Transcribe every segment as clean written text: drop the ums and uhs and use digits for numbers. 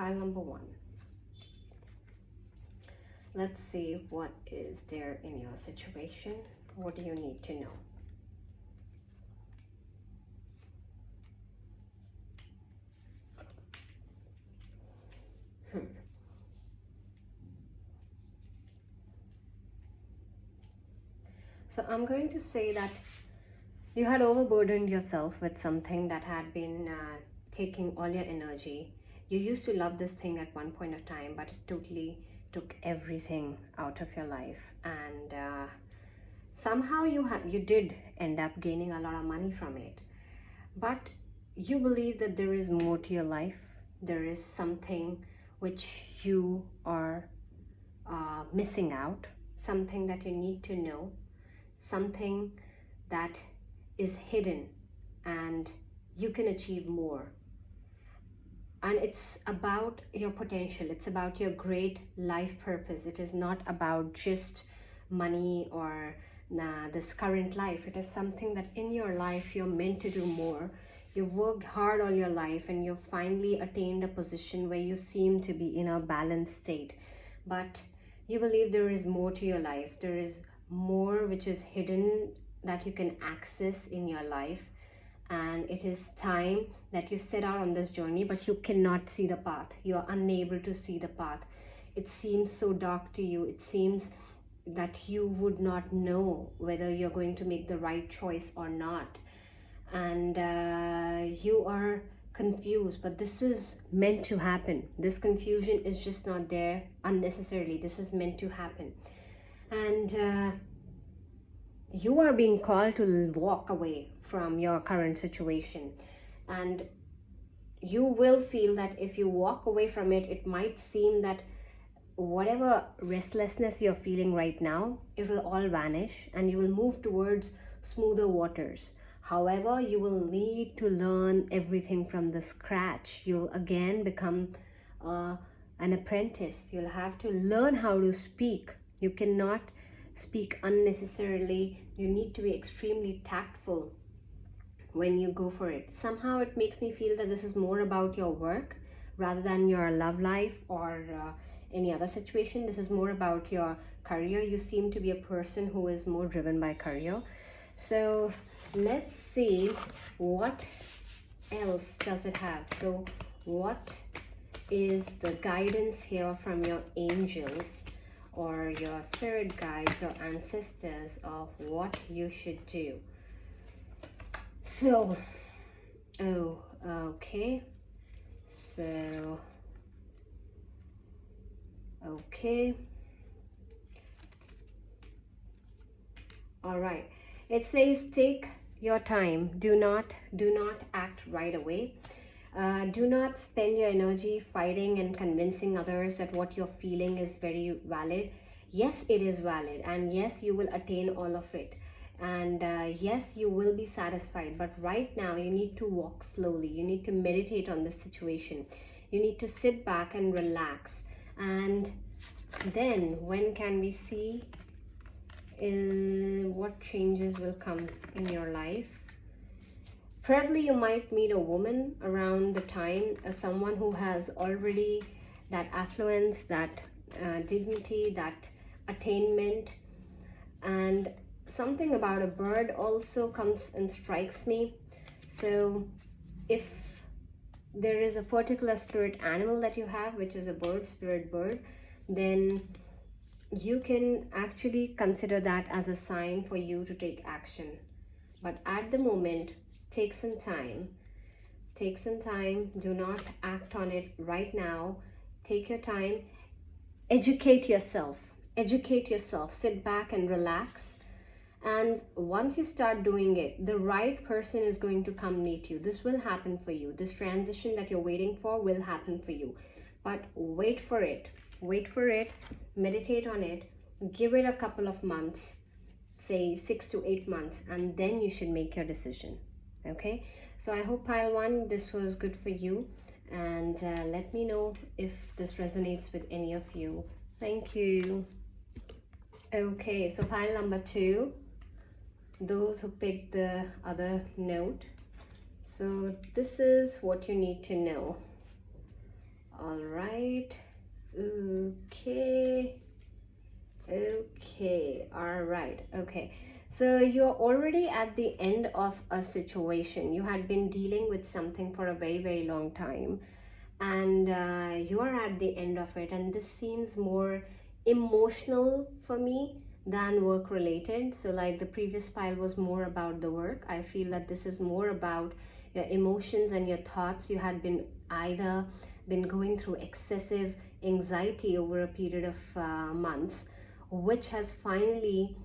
pile number 1. Let's see what is there in your situation. What do you need to know? So I'm going to say that you had overburdened yourself with something that had been taking all your energy. You used to love this thing at one point of time, but it totally took everything out of your life. And somehow you did end up gaining a lot of money from it. But you believe that there is more to your life. There is something which you are missing out, something that you need to know, something that is hidden, and you can achieve more. And it's about your potential. It's about your great life purpose. It is not about just money or this current life. It is something that in your life you're meant to do more. You've worked hard all your life and you've finally attained a position where you seem to be in a balanced state. But you believe there is more to your life. There is more which is hidden that you can access in your life. And it is time that you set out on this journey, but you cannot see the path. You are unable to see the path. It seems so dark to you. It seems that you would not know whether you're going to make the right choice or not. And you are confused, but this is meant to happen. This confusion is just not there unnecessarily. This is meant to happen. And you are being called to walk away from your current situation, and you will feel that if you walk away from it, it might seem that whatever restlessness you're feeling right now, it will all vanish and you will move towards smoother waters. However, you will need to learn everything from the scratch. You'll again become an apprentice. You'll have to learn how to speak. You cannot speak unnecessarily. You need to be extremely tactful when you go for it. Somehow it makes me feel that this is more about your work rather than your love life or any other situation. This is more about your career. You seem to be a person who is more driven by career. So let's see what else does it have. So what is the guidance here from your angels or your spirit guides or ancestors of what you should do? So, okay. So, okay. All right. It says take your time. Do not act right away. Do not spend your energy fighting and convincing others that what you're feeling is very valid. Yes, it is valid, and yes, you will attain all of it. And yes, you will be satisfied, but right now you need to walk slowly. You need to meditate on the situation. You need to sit back and relax. And then when can we see what changes will come in your life? Probably you might meet a woman around the time, someone who has already that affluence, that dignity, that attainment. And something about a bird also comes and strikes me. So if there is a particular spirit animal that you have, which is a bird, spirit bird, then you can actually consider that as a sign for you to take action. But at the moment, take some time. Take some time. Do not act on it right now. Take your time. Educate yourself. Educate yourself. Sit back and relax. And once you start doing it, the right person is going to come meet you. This will happen for you. This transition that you're waiting for will happen for you. But wait for it. Wait for it. Meditate on it. Give it a couple of months, say 6 to 8 months, and then you should make your decision. Okay? So I hope pile 1, this was good for you. And let me know if this resonates with any of you. Thank you. Okay, so pile number 2. Those who picked the other note. So this is what you need to know. All right. Okay. Okay. All right. Okay. So you're already at the end of a situation. You had been dealing with something for a very, very long time, and you are at the end of it. And this seems more emotional for me than work related. So, like the previous pile was more about the work, I feel that this is more about your emotions and your thoughts. You had been either been going through excessive anxiety over a period of months, which has finally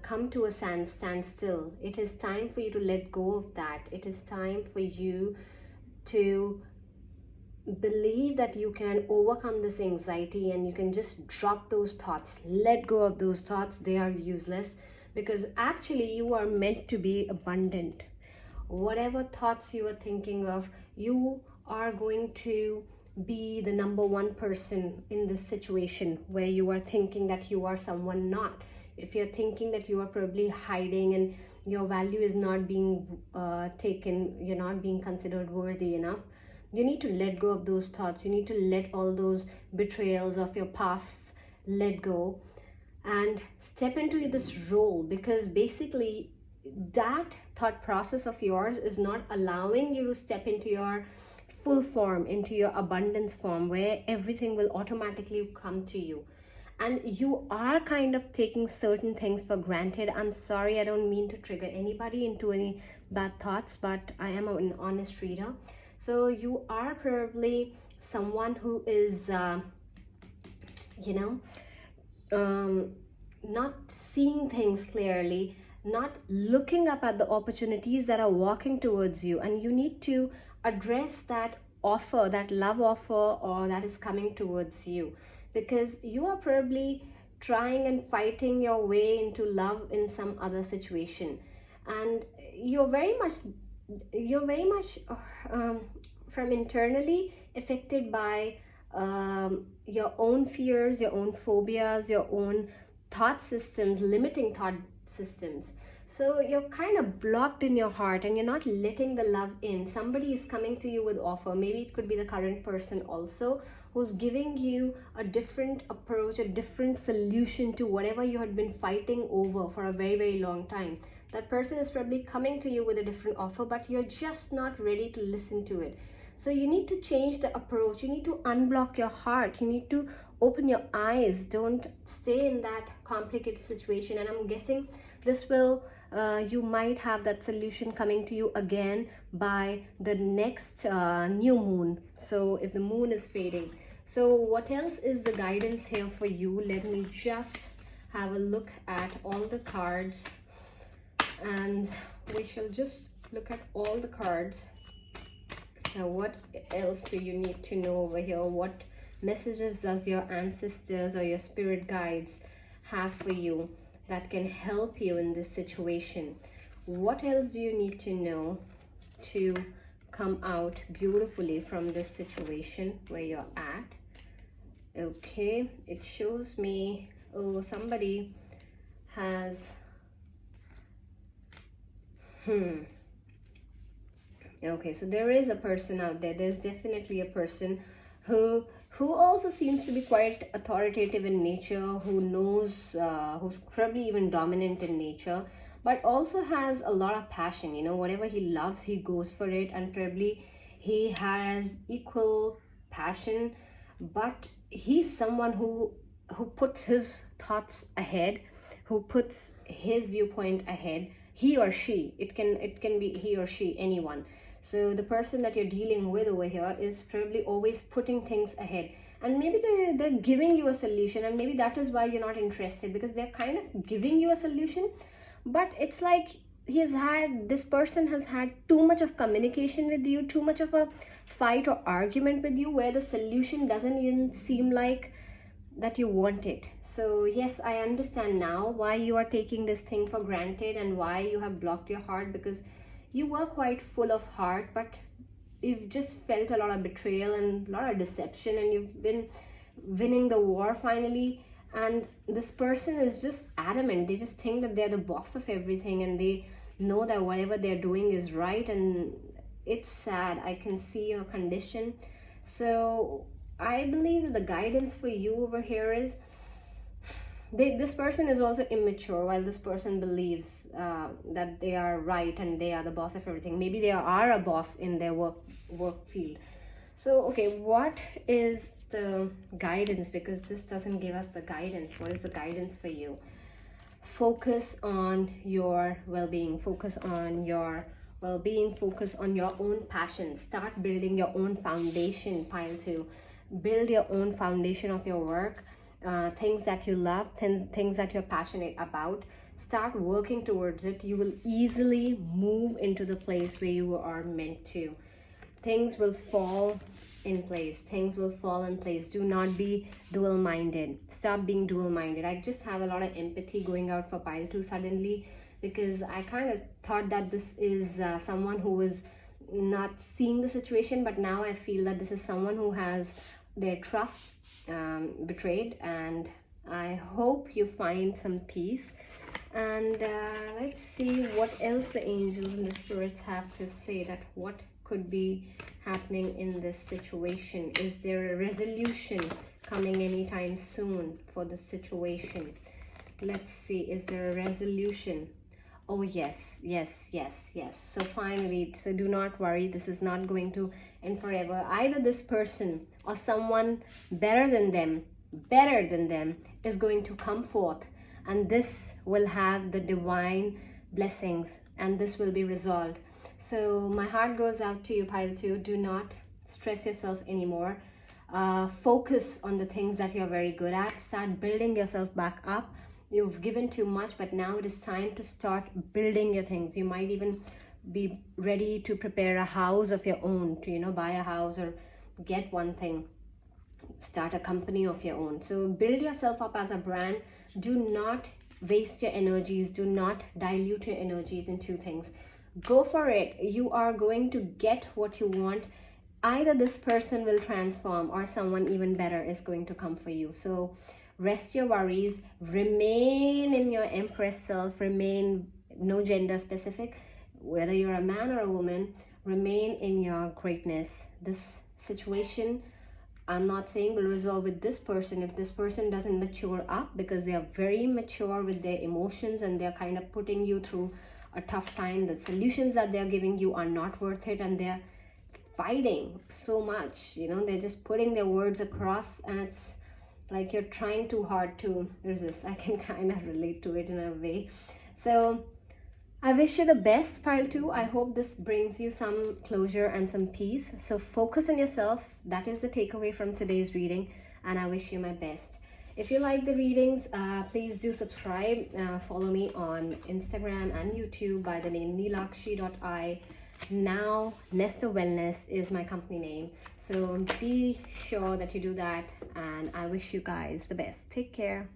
come to a standstill. It is time for you to let go of that. It is time for you to believe that you can overcome this anxiety, and you can just drop those thoughts, let go of those thoughts. They are useless, because actually you are meant to be abundant. Whatever thoughts you are thinking of, you are going to be the number one person in this situation where you are thinking that you are someone not. If you're thinking that you are probably hiding and your value is not being taken, you're not being considered worthy enough, you need to let go of those thoughts. You need to let all those betrayals of your past let go and step into this role, because basically that thought process of yours is not allowing you to step into your full form, into your abundance form, where everything will automatically come to you. And you are kind of taking certain things for granted. I'm sorry, I don't mean to trigger anybody into any bad thoughts, but I am an honest reader. So you are probably someone who is not seeing things clearly, not looking up at the opportunities that are walking towards you, and you need to address that offer, that love offer, or that is coming towards you, because you are probably trying and fighting your way into love in some other situation, and you're very much from internally affected by your own fears, your own phobias, your own thought systems, limiting thought systems. So you're kind of blocked in your heart and you're not letting the love in. Somebody is coming to you with offer. Maybe it could be the current person also, who's giving you a different approach, a different solution to whatever you had been fighting over for a very, very long time. That person is probably coming to you with a different offer, but you're just not ready to listen to it. So you need to change the approach. You need to unblock your heart. You need to open your eyes. Don't stay in that complicated situation. And I'm guessing this will, you might have that solution coming to you again by the next new moon. So if the moon is fading. So what else is the guidance here for you? Let me just have a look at all the cards, and we shall just look at all the cards. Now, what else do you need to know over here? What messages does your ancestors or your spirit guides have for you that can help you in this situation? What else do you need to know to come out beautifully from this situation where you're at? Okay, it shows me, oh, somebody has okay, so there is a person out there. There's definitely a person who also seems to be quite authoritative in nature, who knows, who's probably even dominant in nature, but also has a lot of passion. You know, whatever he loves, he goes for it, and probably he has equal passion, but he's someone who puts his thoughts ahead, who puts his viewpoint ahead. He or she, it can be he or she, anyone. So the person that you're dealing with over here is probably always putting things ahead, and maybe they're giving you a solution, and maybe that is why you're not interested, because they're kind of giving you a solution, but it's like this person has had too much of communication with you, too much of a fight or argument with you, where the solution doesn't even seem like that you want it. So yes, I understand now why you are taking this thing for granted and why you have blocked your heart, because you were quite full of heart, but you've just felt a lot of betrayal and a lot of deception, and you've been winning the war finally, and this person is just adamant. They just think that they're the boss of everything, and they know that whatever they're doing is right, and it's sad. I can see your condition. So I believe that the guidance for you over here is, this person is also immature. While this person believes that they are right and they are the boss of everything, maybe they are a boss in their work field. So okay, what is the guidance? Because this doesn't give us the guidance. What is the guidance for you? Focus on your well-being, focus on your well-being, focus on your own passion. Start building your own foundation. Pile 2, build your own foundation of your work, things that you love, things that you're passionate about. Start working towards it. You will easily move into the place where you are meant to. Things will fall in place. Things will fall in place. Do not be dual-minded. Stop being dual-minded. I just have a lot of empathy going out for pile 2 suddenly, because I kind of thought that this is someone who was not seeing the situation, but now I feel that this is someone who has their trust betrayed, and I hope you find some peace. And let's see what else the angels and the spirits have to say, that what could be happening in this situation. Is there a resolution coming anytime soon for the situation? Let's see, is there a resolution? Oh yes, yes, yes, yes. So finally, so do not worry, this is not going to end forever. Either this person or someone better than them is going to come forth, and this will have the divine blessings, and this will be resolved. So my heart goes out to you, pile 2. Do not stress yourself anymore. Focus on the things that you're very good at. Start building yourself back up. You've given too much, but now it is time to start building your things. You might even be ready to prepare a house of your own, to buy a house or get one thing, start a company of your own. So build yourself up as a brand. Do not waste your energies. Do not dilute your energies into things. Go for it. You are going to get what you want. Either this person will transform or someone even better is going to come for you. So rest your worries. Remain in your Empress self. Remain no gender specific, whether you're a man or a woman. Remain in your greatness. This situation, I'm not saying will resolve with this person if this person doesn't mature up, because they are very mature with their emotions and they're kind of putting you through a tough time. The solutions that they're giving you are not worth it, and they're fighting so much. They're just putting their words across, and it's like you're trying too hard to resist. I can kind of relate to it in a way. So I wish you the best, pile 2. I hope this brings you some closure and some peace. So focus on yourself. That is the takeaway from today's reading, and I wish you my best. If you like the readings, please do subscribe. Follow me on Instagram and YouTube by the name neelakshi.I. Now Nesta Wellness is my company name. So be sure that you do that, and I wish you guys the best. Take care.